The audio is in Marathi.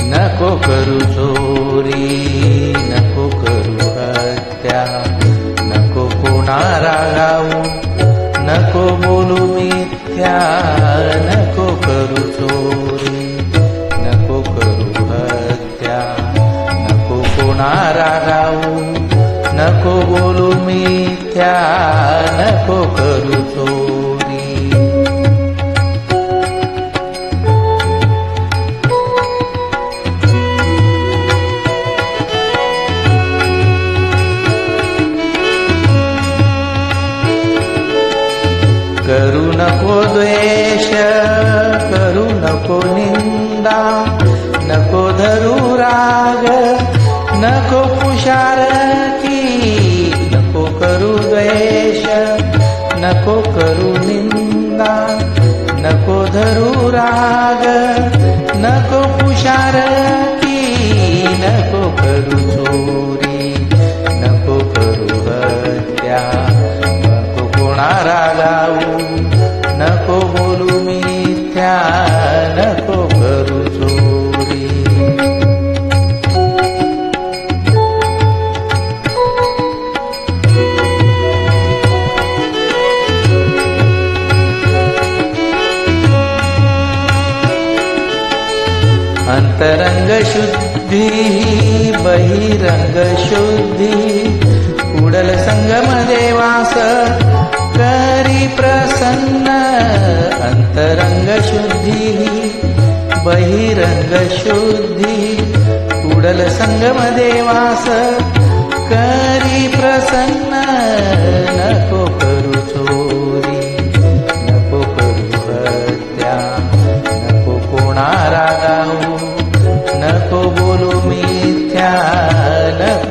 नको करू चोरी, नको करू हत्या, नको कोणा रागावू, नको बोलू मिथ्या. नको करू चोरी, नको करू हत्या, नको कोणा रागावू, नको बोलू मिथ्या. नको करू चोरी. करू नको द्वेष, करू नको निंदा, नको धरू राग, नको पुशारकी. नको करू द्वेष, नको करू निंदा, नको धरू राग, नको पुशारकी. नको करू चोरी, नको करू हत्या, नको कोणा रागावू, नको बोलू मिथ्या. नको करू चोरी. अंतरंग शुद्धी, बहिरंग शुद्धी, उडल संगम देवास करी प्रसन्न. अंतरंग शुद्धी, बहिरंग शुद्धी, उडल संगम देवास करी प्रसन्न. नको करू चोरी, नको करू हत्या, नको कोणा रागावू, नको बोलू मिथ्या. नको